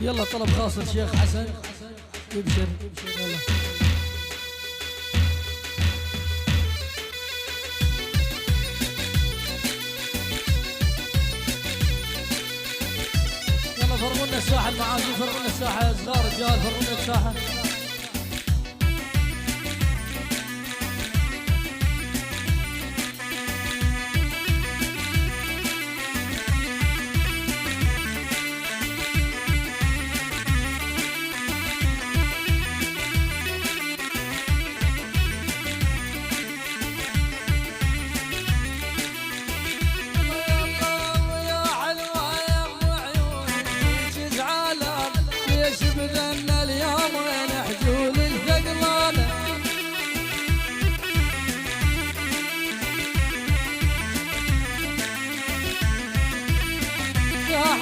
يلا طلب خاص الشيخ حسن يبشر. يلا يلا فرغونا الساحه المعازيم، فرغونا الساحه صغار رجال، فرغونا الساحه.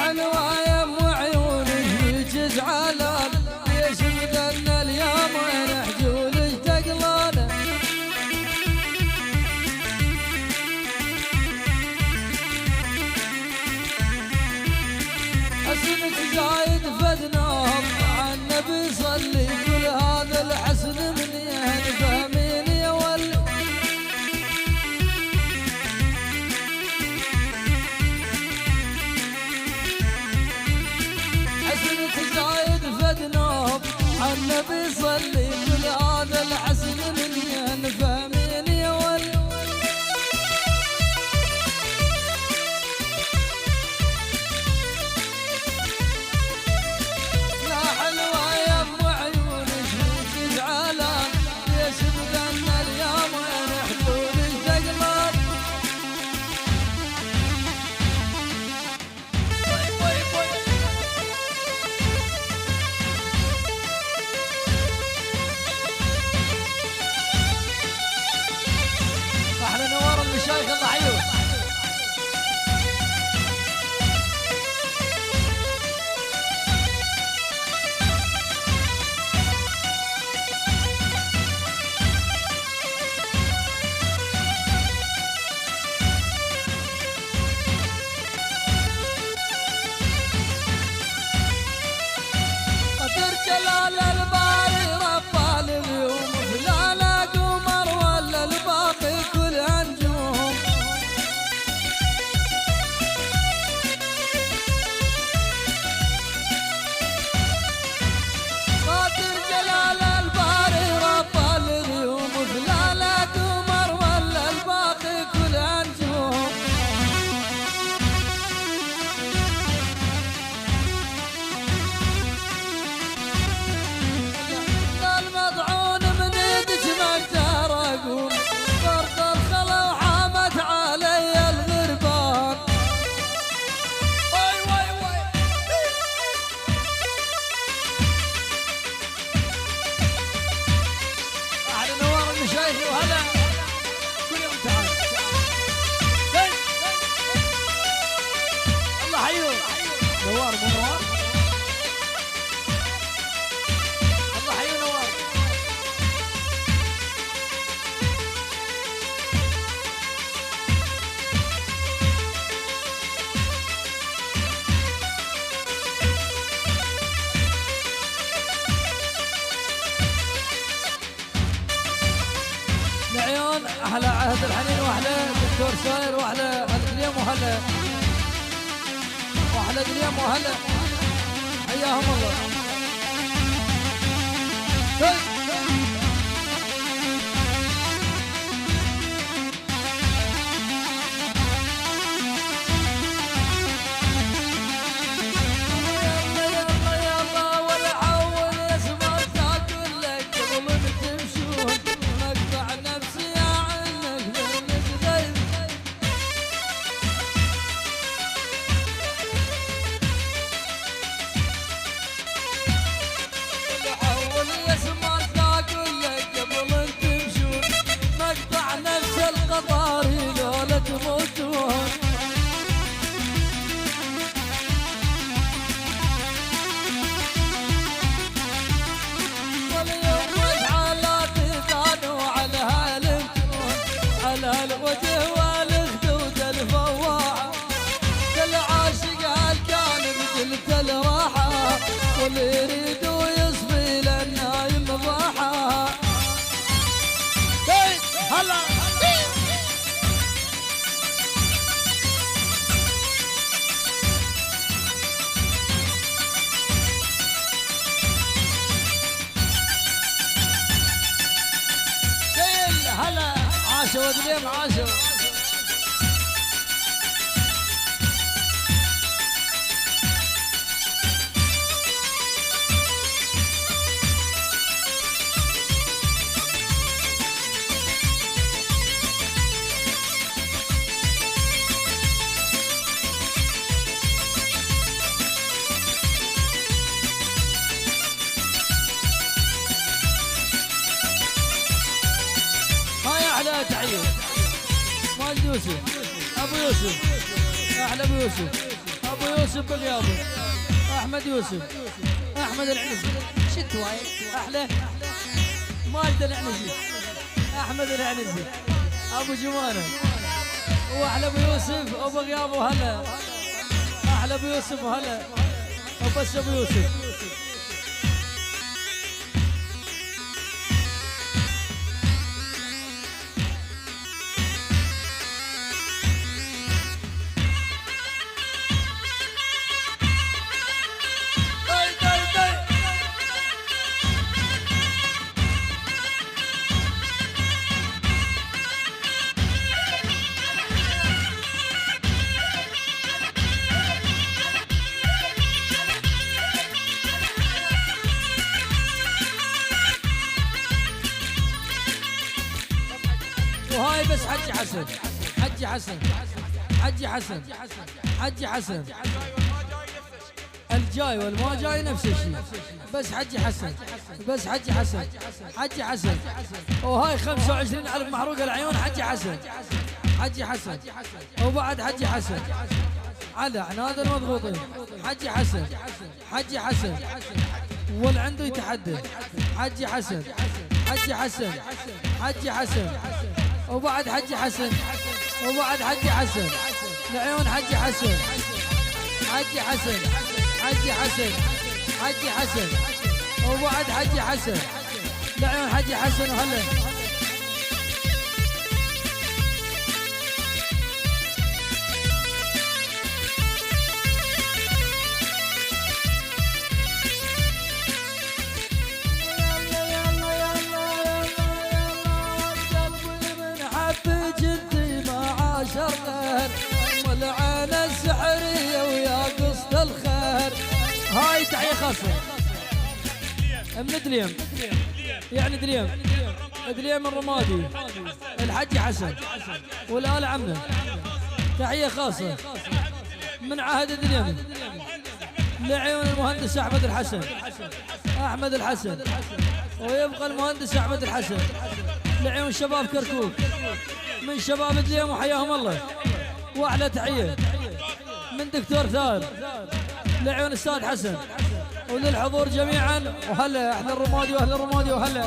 حلوة يا ام عيونك هيك زعلان، ليش بدنا اليوم وين حجولك تقلانه. حسنك زايد فدناهم عالنبي صلي، كل هذا الحسن من ين فهمين يا ولي. زايد فدناهم عالنبي صلي، كل هذا الحسن من ين فهمين يا ولي. يا حلوة يا ام عيونك هيك زعلان، ليش بدنا اليوم وين حلولك تقلان. احلى نوار المشايخ الله حيوه. قدر جلال الباري رفع اليوم، فلا قمر ولا الباقي كل نجوم. قدر جلال الباري رفع اليوم، فلا قمر ولا الباقي كل نجوم. المضعون من يدك ما اقدر اقوم، فرط الخلا وحامت علي الغربان. واي واي واي احلى نوار المشايخ وهلا كل يوم تعال. هي. الله حيوه. نوار مو نوار. الله حيوه نوار. العيون احلى عهد الحنين، واحلى دكتور ساير، واحلى اليوم وهلا، واحلى اليوم وهلا، حياهم الله. يلا يلا يلا والعون يسمع تاكل لك قبل تمشون، مقطع نفسي عنك منك غير. العون يسمع دليم عاشر. أحلى تحية ماجد يوسف، أبو يوسف، أحلى أبو يوسف، أبو يوسف بغيابه، أحمد يوسف، أحمد العنزي، شتواي أحلى ماجد العنزي، أحمد العنزي، أبو جمانة، وأحلى أبو يوسف وبغيابه هلا، أحلى أبو يوسف وهلا، وبس أبو يوسف. وهاي بس حجي حسن، حجي حسن، حجي حسن، حجي حسن، الجاي والما جاي نفس الشيء، بس حجي حسن، بس حجي حسن، حجي حسن. وهاي 25,000 محروقة العيون حجي حسن، حجي حسن، وبعد حجي حسن على عناد المضغوطين، حجي حسن، حجي حسن، والعنده يتحدى، حجي حسن، حجي حسن، حجي حسن، وبعد حجي حسن، وبعد حجي حسن، العيون حجي حسن، حجي حسن، حجي حسن، حجي حسن، وبعد حجي حسن، العيون حجي حسن وهلا. والعين السحرية ويا قصة الخير. هاي تحية خاصة من دليم، يعني دليم، دليم الرمادي، الحج حسن والآل عمه. تحية خاصة من عهد دليم لعيون المهندس أحمد الحسن، أحمد الحسن، ويبقى المهندس أحمد الحسن لعيون شباب كركوك من شباب دليم وحياهم الله. واحلى تحيه من دكتور ثار لعيون استاذ حسن وللحضور جميعا. وهلا اهل الرمادي واهل الرمادي وهلا.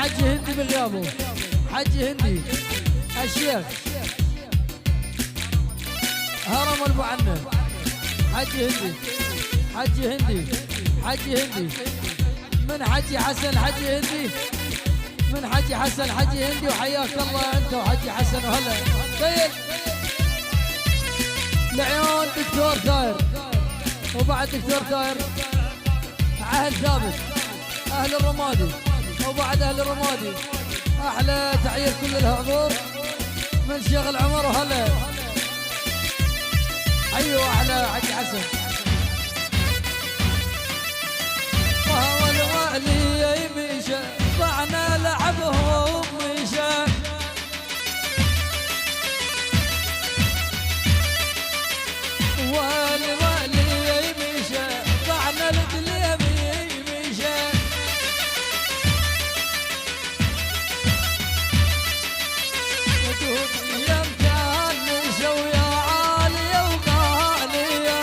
حجي هندي بغيابه، حجي هندي الشيخ هرم المعنى، حجي هندي، حجي هندي، حجي هندي من حجي حسن، حجي هندي من حجي حسن، حجي هندي وحياك الله انت وحجي حسن وهلا طيب. العيون دكتور ثاير، وبعد دكتور ثاير عهد ثابت، اهل الرمادي، وبعد اهل الرمادي احلى تعيير كل الحضور من شيخ العمر وهلا. ايوه احلى حجي حسن. وهو الوالي يمشى ضعنا لعبه ومشى، والوالي يمشى ضعنا القليم يمشى، يا مكان نشا ويا عالية وغالية.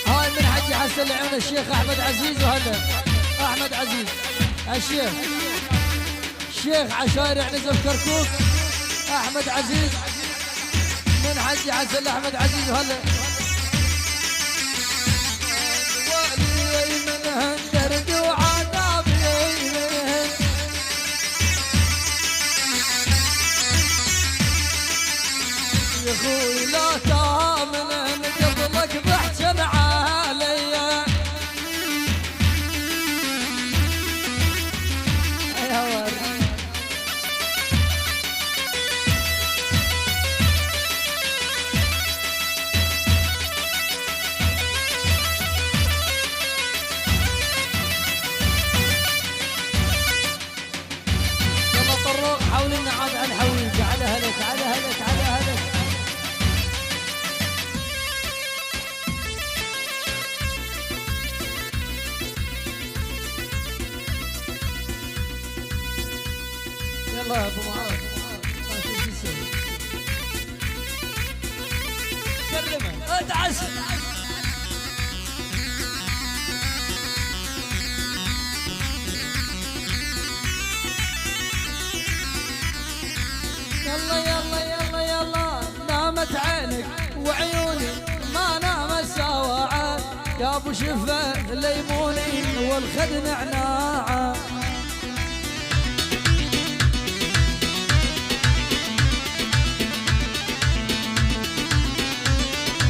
هاي من حجي حسن لعيون الشيخ احمد عزيز وهلا احمد عزيز الشيخ، الشيخ عشاير عنزه كركوك احمد عزيز من حجي حسن لاحمد عزيز وهلا. والي من هندرد وعذاب يمين، يا اخوي لا تامن قبلك بحجن عليا. يا ورد يلا طروق حاول لنا عاد على الحويل. تعال هلا تعال هلا تعال هلا. يلا يا ابو معاذ ما شو تسوي كلمه ادعس. يلا يلا يلا يلا نامت عينك وعيوني ما نامت سواعة، يا ابو شفه ليموني والخد نعناعه.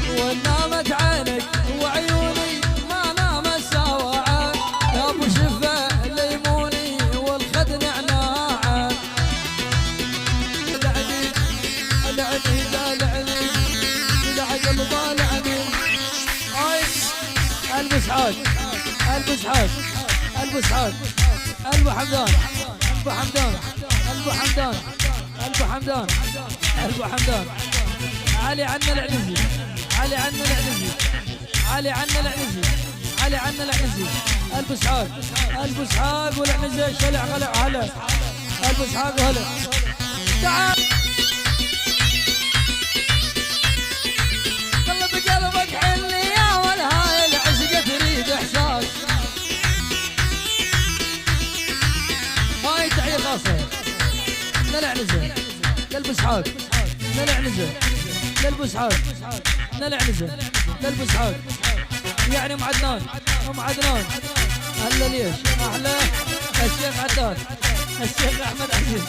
ونامت عينك وعيوني ما نامت سواعة، يا ابو شفه ليموني والخد نعناعه. لعني لعني لا لعني العقل ضالعني. اي البسعاد البسعاد البسعاد البو حمدان البو حمدان البو حمدان البو حمدان البو حمدان علي عنا العنزي، علي عنا العنزي، علي عنا العنزي، علي عنا العنزي. البسعاد البسعاد والعنزي شلع غلع هلا البسعاد وهلا. تعال قلب قلبك حلي يا والهاي العشقة تريد احساس. هاي تحية خاصة للعنزة للبسعاد للعنزة للبسعاد للعنزة للبسعاد يعني ام عدنان ام عدنان. هلا ليش احلى الشيخ عداد الشيخ احمد عزيز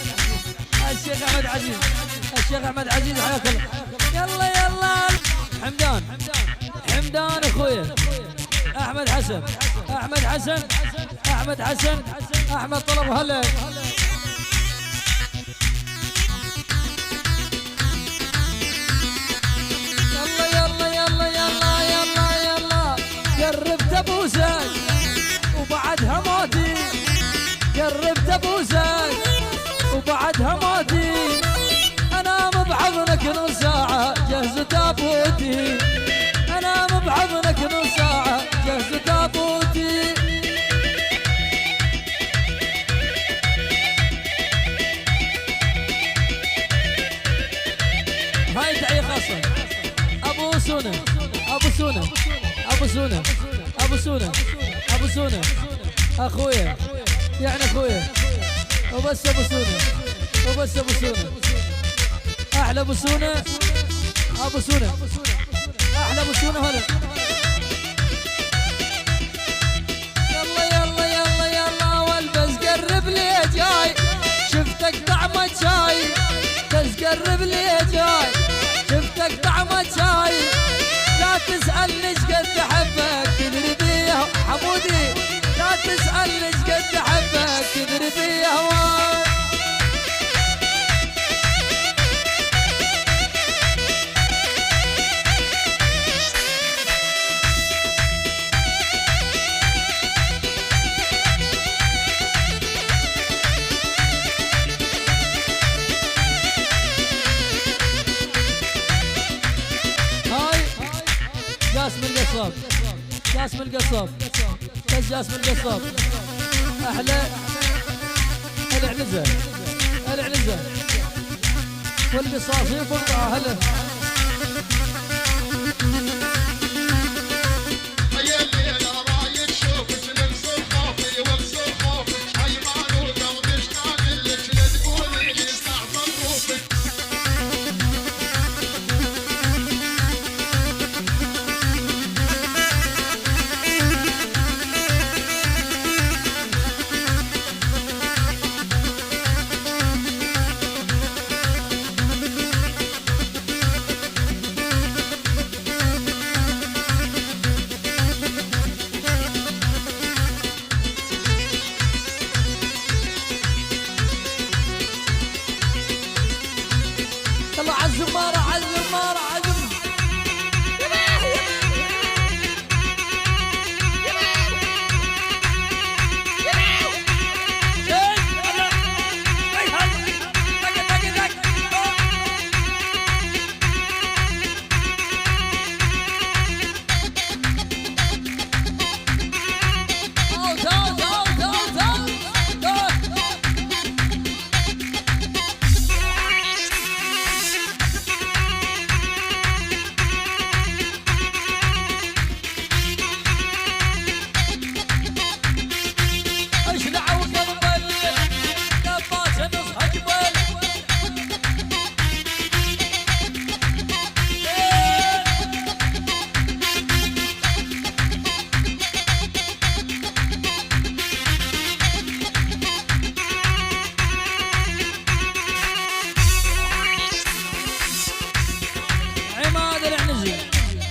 الشيخ احمد عزيز الشيخ احمد عزيز حياك الله. يلا يلا حمدان حمدان اخويا احمد حسن احمد حسن احمد حسن احمد طلب هلا. يلا يلا يلا يلا يلا يلا قربت ابوسك وبعدها موتي، قربت ابوسك وبعدها موتي. انام بحضنك نص ساعة جهز تابوتي، انام بحضنك نص ساعة جهز تابوتي. هاي تحية خاصة ابو سونة ابو سونة ابو سونه ابو سونه ابو سونه اخويا يعني اخويا وبس ابو سونه وبس ابو سونه احلى ابو سونه ابو سونه احلى ابو سونه هلا يلا يلا يلا يلا والبس قرب لي جاي شفتك طعمه شاي بس قرب لي جاي شفتك طعمه شاي لا تسألني ايش قد احبك تدري بيه حمودي لا تسألني ايش قد احبك تدري بيه هواي جاسم القصاب جاسم القصاب بس جاسم القصاب احلى العنزه العنزه والقصاص يفقع هلا عالزمارة عالزمارة عالزمارة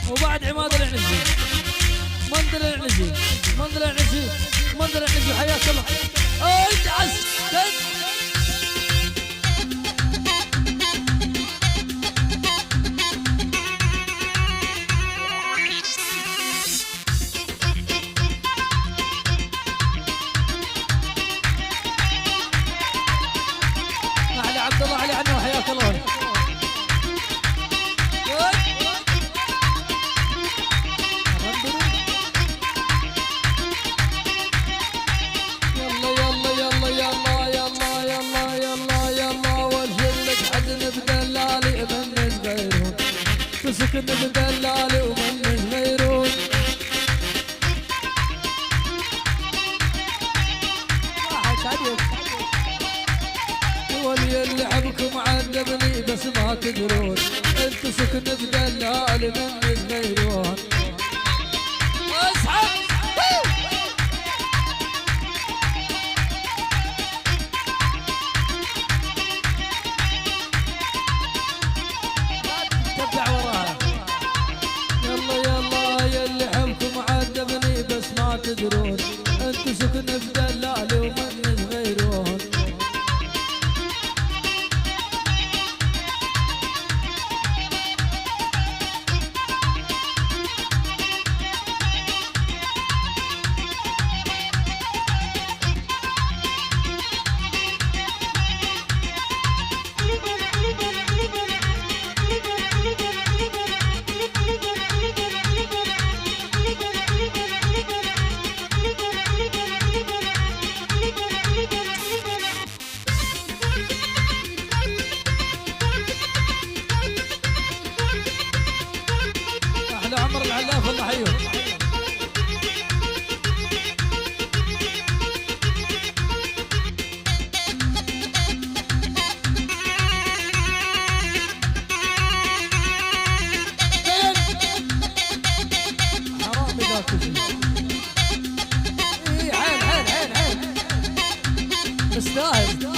وبعد عماد العنزي منذر العنزي منذر العنزي منذر العنزي حياك الله انت عسكت علي عبد الله علي عنه حياك الله تسكن بدلالي ومن غيرون ولي اللي عبكم عذبني بس ما تدرون انتو سكن بدلالي من غيرون اسحب تدرون انتو سكن بدلالي ومن غيرون عمر العلاف الله حيهم ماكو شيء. اي حيل حيل حيل حيل مستاهل.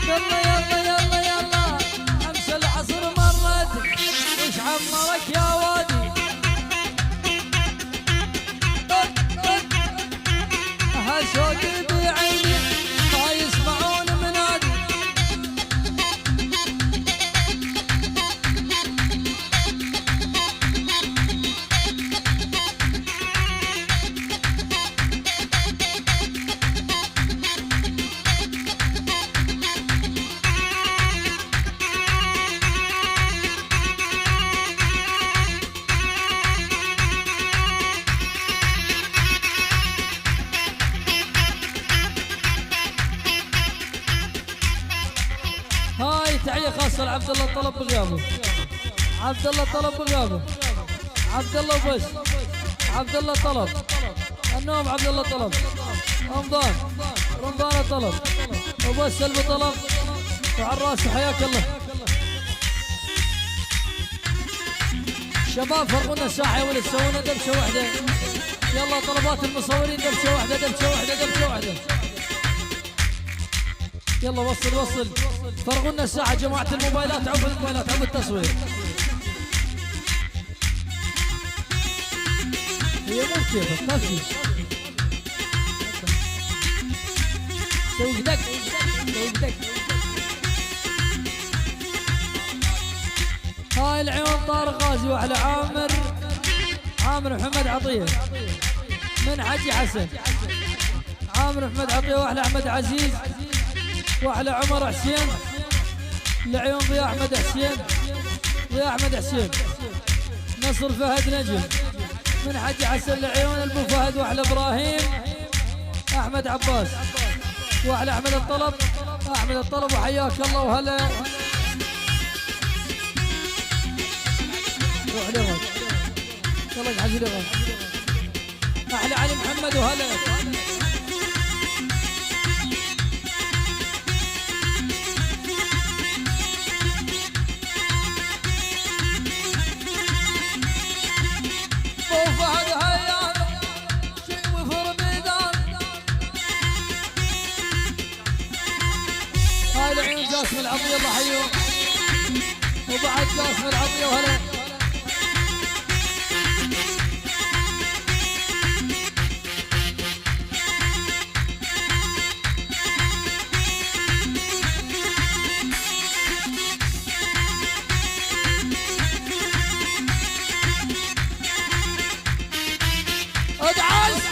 يلا يلا يلا يلا امس العصر مرت وش عمرك يا وادي. هالشوق بعيني ما يسمعون منادي. هاي تحية خاصة لعبد الله الطلب بغيابه. عبد الله الطلب بغيابه. عبد الله وبس. عبد الله طلب. النوم عبد الله طلب. رمضان. رمضان طلب. وبس سلبي طلب. وعلى الراس حياك الله. شباب فرقونا الساحة يا ولد سوونا دبشة واحدة. يلا طلبات المصورين دبشة واحدة دبشة واحدة دبشة واحدة. يلا وصل وصل. فرغوا لنا الساعة جماعة الموبايلات. عب الموبايلات عب التصوير. هي مو كيفك ما في. سوي دق سوي دق. هاي العيون طارق غازي واحلى عامر. عامر محمد عطية من حجي حسن. عامر محمد عطية واحلى احمد عزيز واحلى عمر حسين. لعيون ضياء احمد حسين. ضياء احمد حسين. نصر فهد نجم من حجي حسن. لعيون ابو فهد واحلى ابراهيم. احمد عباس واحلى احمد الطلب. احمد الطلب وحياك الله وهلا. روح لغد يلا حجي لغد. احلى علي محمد وهلا. هاي العيون جاسم العطية الله حيوه. وبعد جاسم العطية وهلا. ادعس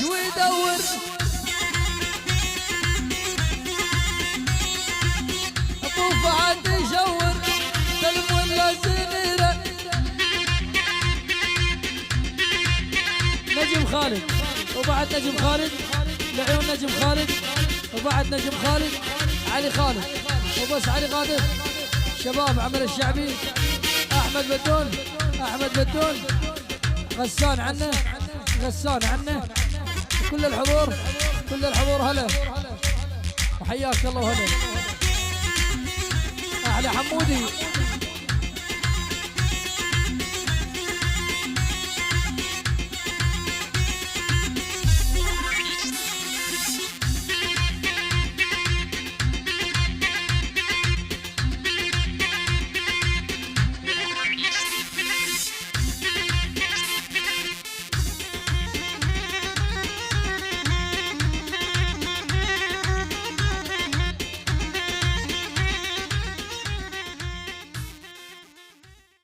ويدور. ابو فهد يشور سلم ولا زنيره. نجم خالد وبعد نجم خالد. لعيون نجم خالد وبعد نجم خالد. علي خالد وبس علي قادر. شباب عمل الشعبي. احمد بدون. احمد بدون. غسان عنه. غسان عنه. كل الحضور كل الحضور هلا وحياك الله وهلا. احلى حمودي